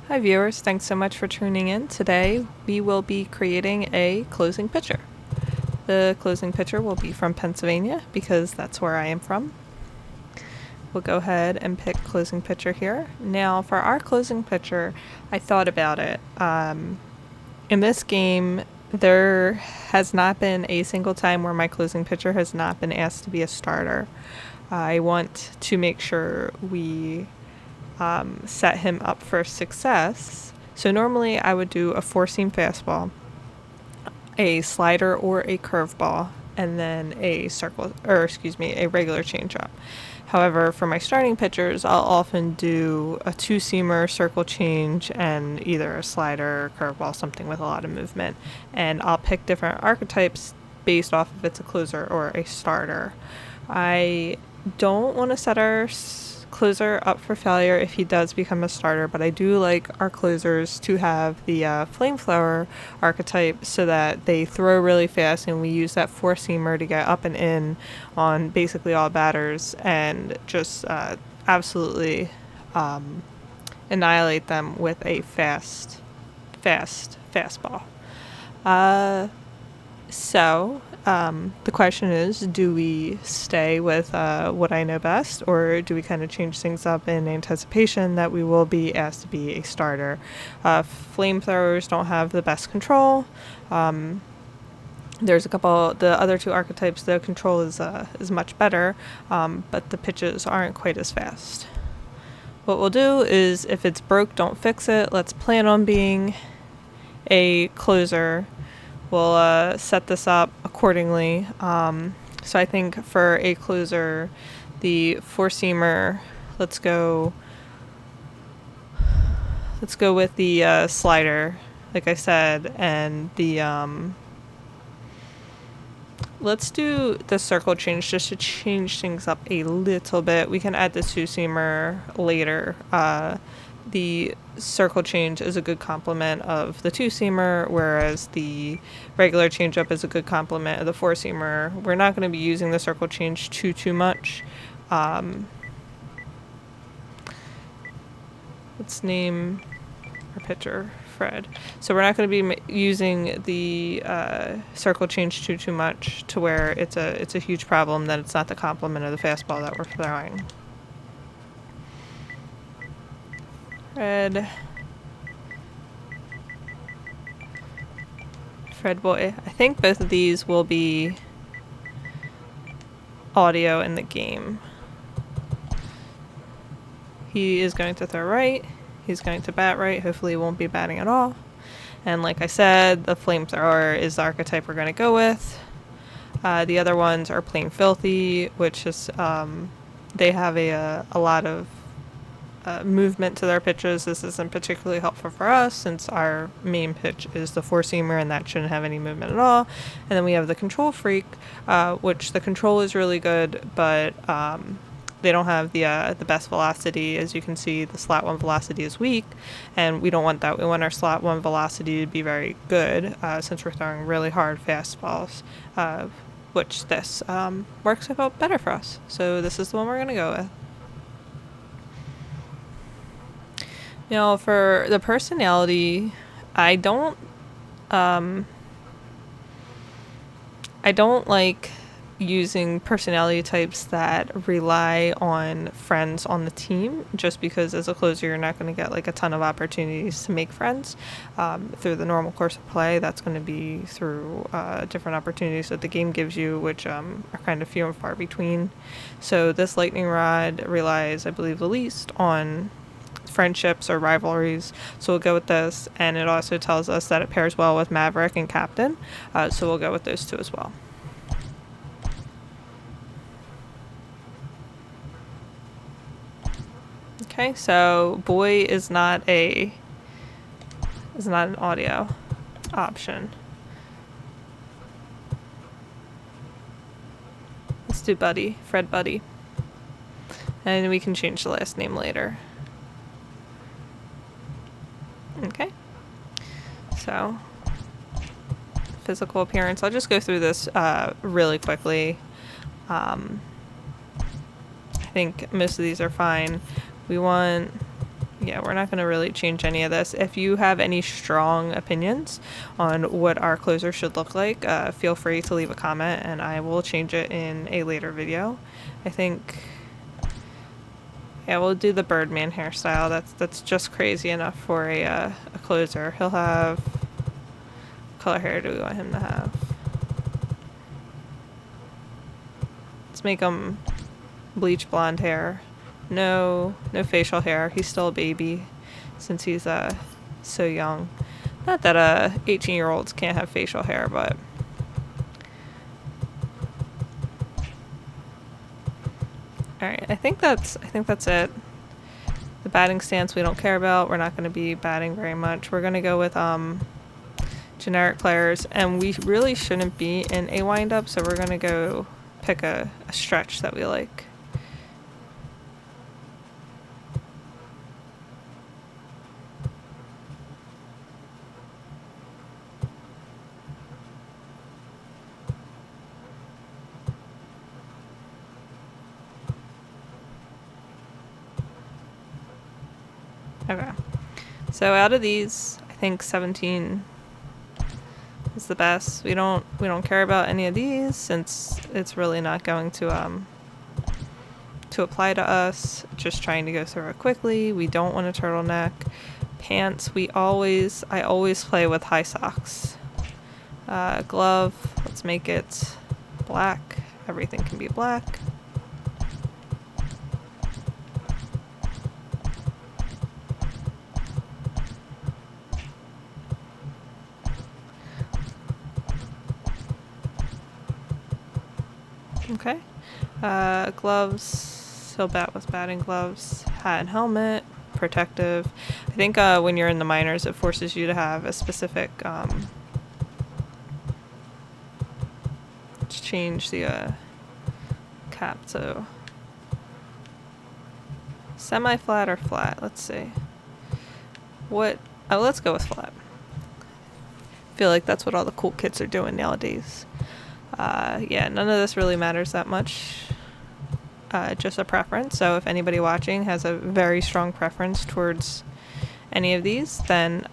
Hi viewers, thanks so much for tuning in. Today we will be creating a closing pitcher. The closing pitcher will be from Pennsylvania because that's where I am from. We'll go ahead and pick closing pitcher here. Now for our closing pitcher, I thought about it. In this game, there has not been a single time where my closing pitcher has not been asked to be a starter. I want to make sure we set him up for success. So normally I would do a four-seam fastball, a slider or a curveball, and then a regular changeup. However, for my starting pitchers, I'll often do a two-seamer, circle change, and either a slider or curveball, something with a lot of movement. And I'll pick different archetypes based off if it's a closer or a starter. I don't want to set our closer up for failure if he does become a starter, but I do like our closers to have the flamethrower archetype so that they throw really fast and we use that four-seamer to get up and in on basically all batters and just absolutely annihilate them with a fast fastball. The question is, do we stay with what I know best, or do we kind of change things up in anticipation that we will be asked to be a starter? Flamethrowers don't have the best control. There's the other two archetypes, the control is much better, but the pitches aren't quite as fast. What we'll do is, if it's broke, don't fix it. Let's plan on being a closer. We'll set this up accordingly. So I think for a closer, the four-seamer, let's go with the slider, like I said, and the let's do the circle change just to change things up a little bit. We can add the two-seamer later. The circle change is a good complement of the two-seamer, whereas the regular changeup is a good complement of the four-seamer. We're not going to be using the circle change too much. Let's name our pitcher Fred. So we're not going to be using the circle change too much to where it's a huge problem that it's not the complement of the fastball that we're throwing. Fred boy. I think both of these will be audio in the game. He is going to throw right. He's going to bat right. Hopefully he won't be batting at all. And like I said, the flamethrower is the archetype we're going to go with. The other ones are plain filthy, which is they have a lot of movement to their pitches. This isn't particularly helpful for us since our main pitch is the four-seamer and that shouldn't have any movement at all. And then we have the control freak, which the control is really good, but they don't have the best velocity. As you can see, the slot one velocity is weak, and we don't want that. We want our slot one velocity to be very good since we're throwing really hard fastballs, which this works out better for us. So this is the one we're going to go with. Now, for the personality, I don't like using personality types that rely on friends on the team, just because as a closer you're not going to get like a ton of opportunities to make friends through the normal course of play. That's going to be through different opportunities that the game gives you, which are kind of few and far between. So this lightning rod relies, I believe, the least on friendships or rivalries, so we'll go with this. And it also tells us that it pairs well with Maverick and Captain, so we'll go with those two as well. Okay, so boy is not an audio option. Let's do Buddy, Fred Buddy, and we can change the last name later. Okay, so physical appearance. I'll just go through this really quickly. I think most of these are fine. We want yeah, we're not going to really change any of this. If you have any strong opinions on what our closer should look like, feel free to leave a comment and I will change it in a later video. I think, yeah, we'll do the Birdman hairstyle. That's just crazy enough for a closer. He'll have, what color hair do we want him to have? Let's make him bleach blonde hair. No facial hair. He's still a baby since he's so young. Not that 18-year-olds can't have facial hair, but all right. I think that's it. The batting stance we don't care about. We're not going to be batting very much. We're going to go with generic players, and we really shouldn't be in a windup, so we're going to go pick a stretch that we like. Okay, so out of these, I think 17 is the best. We don't care about any of these since it's really not going to apply to us. Just trying to go through it quickly. We don't want a turtleneck. Pants, I always play with high socks. Glove, let's make it black. Everything can be black. Okay. Gloves, he'll bat with batting gloves. Hat and helmet, protective. I think when you're in the minors, it forces you to have a specific, let's change the cap to semi-flat or flat. Let's see. Let's go with flat. I feel like that's what all the cool kids are doing nowadays. Yeah, none of this really matters that much. Just a preference. So if anybody watching has a very strong preference towards any of these, then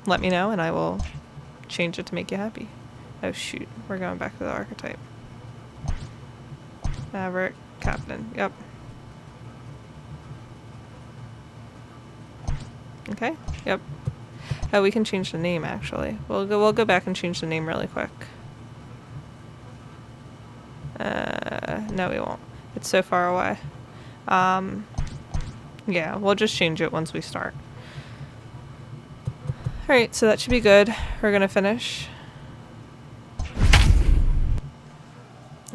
let me know and I will change it to make you happy. Oh shoot, we're going back to the archetype. Maverick, Captain, yep. Okay, yep. Oh, we can change the name actually. We'll go back and change the name really quick. No, we won't. It's so far away. Yeah, we'll just change it once we start. Alright, so that should be good. We're gonna finish.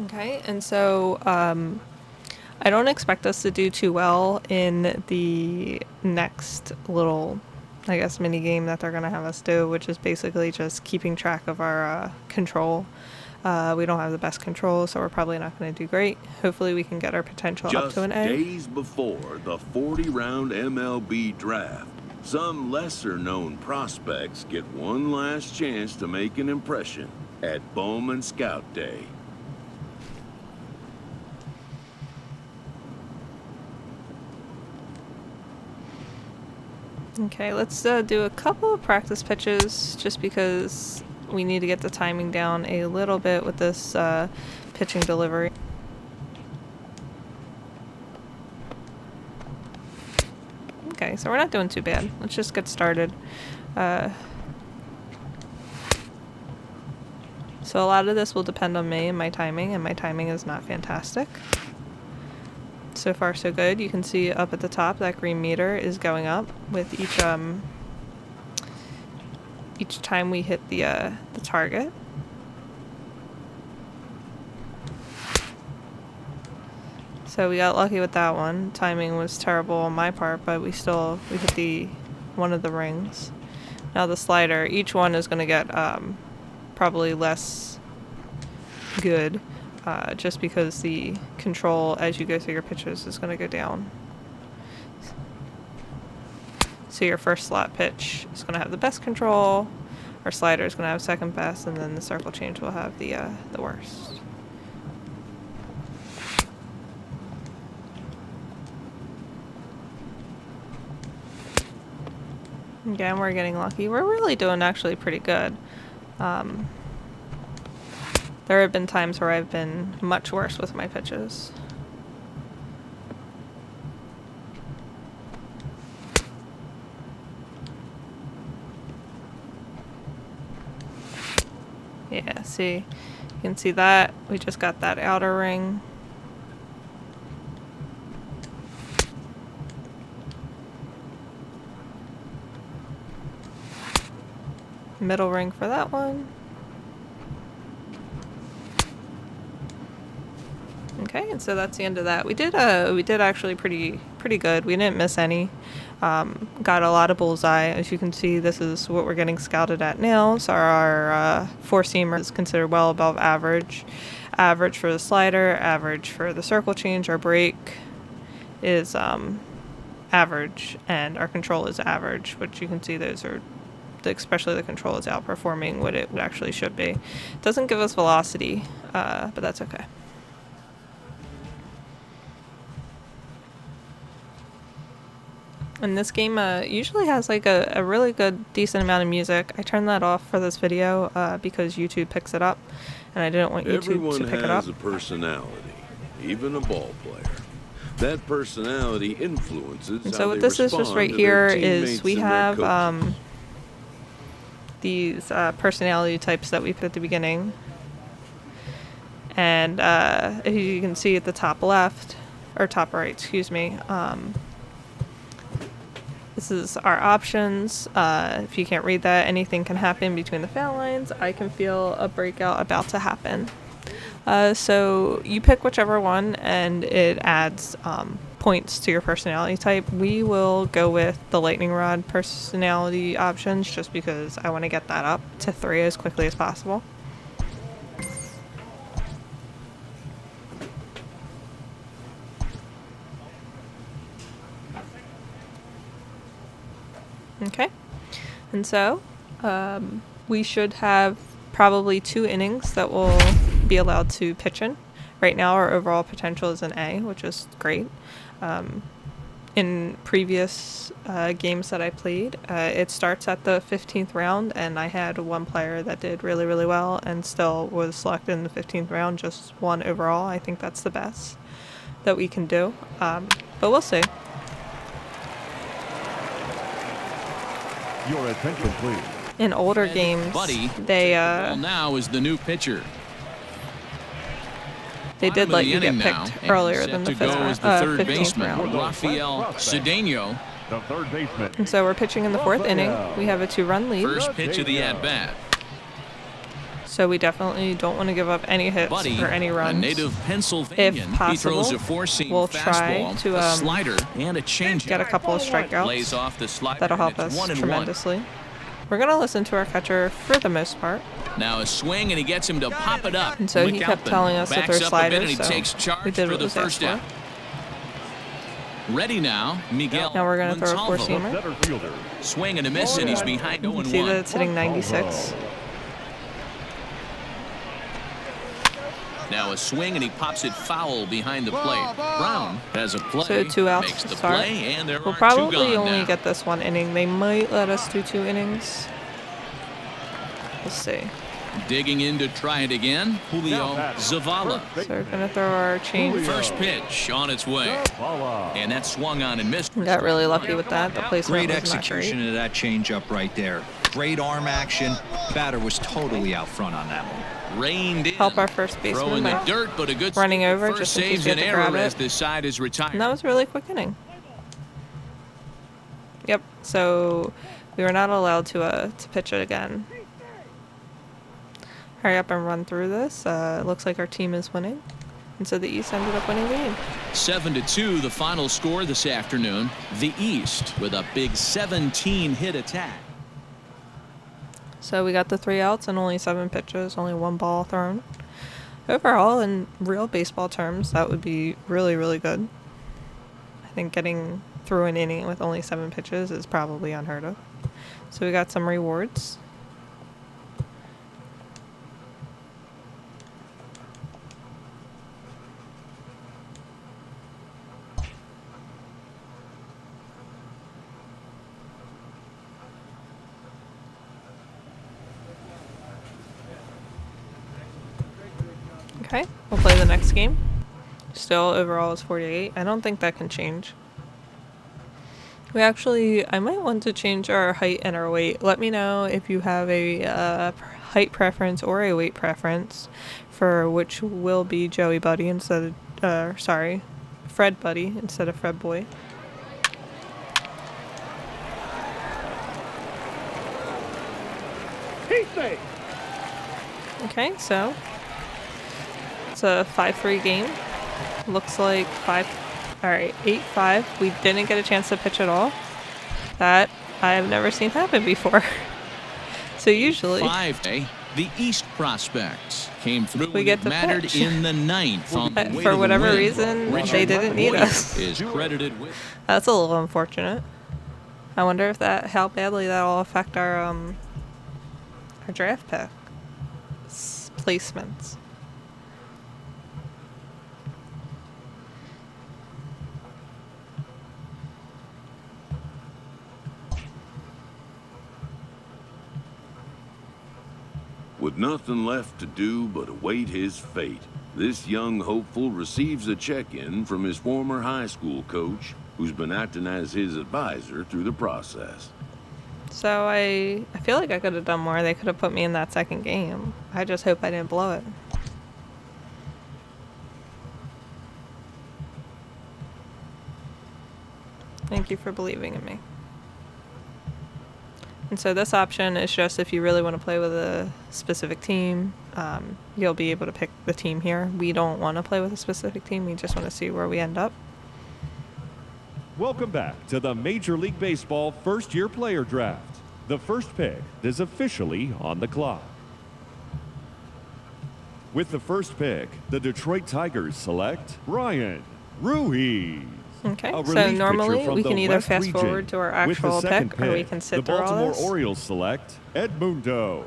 Okay, and so, I don't expect us to do too well in the next little, I guess, mini game that they're gonna have us do, which is basically just keeping track of our, control. We don't have the best control, so we're probably not going to do great. Hopefully we can get our potential up to an A. Just days before the 40-round MLB draft, some lesser-known prospects get one last chance to make an impression at Bowman Scout Day. Okay, let's do a couple of practice pitches just because we need to get the timing down a little bit with this pitching delivery. Okay, so we're not doing too bad. Let's just get started. So a lot of this will depend on me and my timing is not fantastic. So far so good. You can see up at the top that green meter is going up with each time we hit the target. So we got lucky with that one. Timing was terrible on my part, but we hit one of the rings. Now the slider, each one is going to get probably less good, just because the control as you go through your pitches is going to go down. So your first slot pitch is going to have the best control, our slider is going to have second best, and then the circle change will have the worst. Again, we're getting lucky. We're really doing actually pretty good. There have been times where I've been much worse with my pitches. Yeah, see, you can see that. We just got that outer ring. Middle ring for that one. Okay, and so that's the end of that. We did actually pretty good. We didn't miss any. Got a lot of bullseye. As you can see, this is what we're getting scouted at now. So our four-seamer is considered well above average. Average for the slider, average for the circle change. Our break is average, and our control is average, which you can see those are, especially the control is outperforming what it actually should be. It doesn't give us velocity, but that's okay. And this game usually has like a really good, decent amount of music. I turned that off for this video because YouTube picks it up, and I didn't want YouTube to pick it up. Everyone has a personality, even a ball player. That personality influences And how so they what this is just respond right to here their is teammates we and their have coaches. these personality types that we put at the beginning. And as you can see at the top left, or top right, excuse me, this is our options. If you can't read that, anything can happen between the foul lines. I can feel a breakout about to happen. So you pick whichever one, and it adds points to your personality type. We will go with the lightning rod personality options just because I want to get that up to 3 as quickly as possible. Okay, and so we should have probably 2 innings that we'll be allowed to pitch in. Right now our overall potential is an A, which is great. In previous games that I played, it starts at the 15th round, and I had one player that did really, really well and still was selected in the 15th round, just 1 overall. I think that's the best that we can do, but we'll see. Your attention, please. In older games, they now is the new pitcher. They did let you get picked earlier than the 15th round. Rafael Cedeno. The third baseman. And so we're pitching in the 4th inning. We have a 2-run lead. First pitch of the at-bat. So we definitely don't want to give up any hits or any runs. A native Pennsylvanian. If possible, he throws a four-seam we'll try to a slider and a changeup. get a couple of strikeouts. Lays off the slider. That'll help us tremendously. We're going to listen to our catcher for the most part. Now a swing, and he gets him to pop it up. And so he kept telling us that they're sliders, so we did what was asked for. Ready now, Miguel. Now we're going to throw a Montalvo. four-seamer. Swing and a miss, and he's behind 0-1. You can see that it's hitting 96. Now a swing, and he pops it foul behind the plate. Brown has a play. So 2 outs makes to the start. play, and there We'll are 2 probably gone only now. get this 1 inning. They might let us do 2 innings. We'll see. Digging in to try it again, Julio Zavala. So we're going to throw our change. First pitch on its way. And that swung on and missed. We got really lucky with that. The placement Great was not execution great. of that changeup right there. Great arm action. Batter was totally out front on that one. Reined in. Help our first Throw baseman in the by dirt, but a good running over first just in case saves we an have to error grab as it. this side is retired. And that was a really quick inning. Yep. So we were not allowed to pitch it again. Hurry up and run through this. It looks like our team is winning. And so the East ended up winning the game. 7-2, the final score this afternoon. The East with a big 17-hit attack. So we got the 3 outs and only 7 pitches, only 1 ball thrown. Overall, in real baseball terms, that would be really, really good. I think getting through an inning with only 7 pitches is probably unheard of. So we got some rewards. Okay, we'll play the next game. Still, overall is 48. I don't think that can change. I might want to change our height and our weight. Let me know if you have a height preference or a weight preference for which will be Joey Buddy instead of, Fred Buddy instead of Fred Boy. Okay, so it's a 5-3 game. Looks like 8-5. We didn't get a chance to pitch at all. That I've never seen happen before. So usually 5-day, the East prospects came through we when get it to mattered pitch. in the ninth. On the way For to the whatever win. reason, Richard they didn't need Boyd us. is credited with. That's a little unfortunate. I wonder if how badly that'll affect our draft pick placements. With nothing left to do but await his fate, this young hopeful receives a check-in from his former high school coach, who's been acting as his advisor through the process. So I feel like I could have done more. They could have put me in that second game. I just hope I didn't blow it. Thank you for believing in me. And so this option is just if you really want to play with a specific team, you'll be able to pick the team here. We don't want to play with a specific team. We just want to see where we end up. Welcome back to the Major League Baseball first-year player draft. The first pick is officially on the clock. With the first pick, the Detroit Tigers select Ryan Ruiz. Okay, A so relief normally pitcher from we the can either West fast region. forward to our With the actual second pick, or we can sit the through all Baltimore this. Orioles select Edmundo.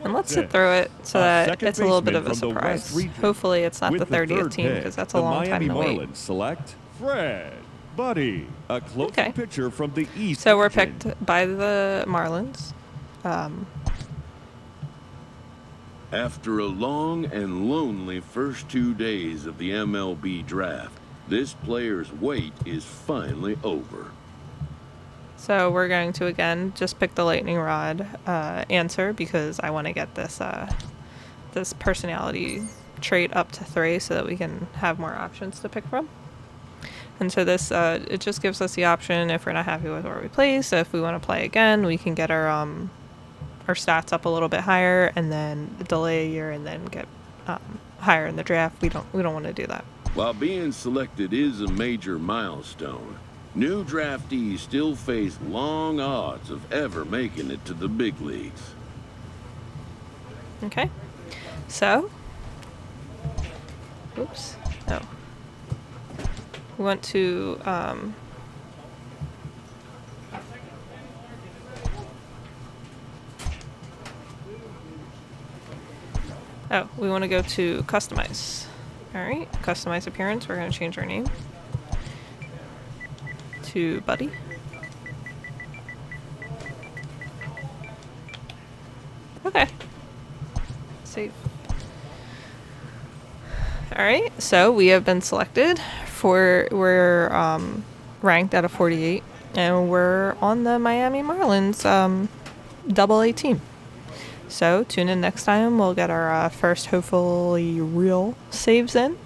And let's sit Fuentes, through it so a that second it's a little bit baseman of a from the West surprise. region. Hopefully it's not With the 30th third team, pick, because that's a long the time Miami to wait. Marlins select Fred Buddy, a closing Okay. pitcher from the East So we're region. picked by the Marlins. After a long and lonely first 2 days of the MLB draft, this player's wait is finally over. So we're going to, again, just pick the lightning rod answer, because I want to get this this personality trait up to 3 so that we can have more options to pick from. And so this, it just gives us the option if we're not happy with where we place. So if we want to play again, we can get our stats up a little bit higher, and then delay a year and then get higher in the draft. We don't want to do that. While being selected is a major milestone, new draftees still face long odds of ever making it to the big leagues. Okay. So, oops. No. We want to we want to go to customize. All right, customize appearance. We're going to change our name to Buddy. Okay. Save. All right, so we have been selected we're ranked out of 48, and we're on the Miami Marlins AA team. So tune in next time. We'll get our first, hopefully, real saves in.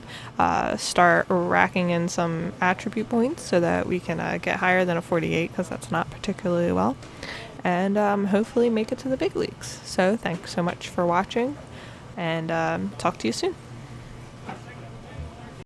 Start racking in some attribute points so that we can get higher than a 48, because that's not particularly well. And hopefully make it to the big leagues. So thanks so much for watching, and talk to you soon.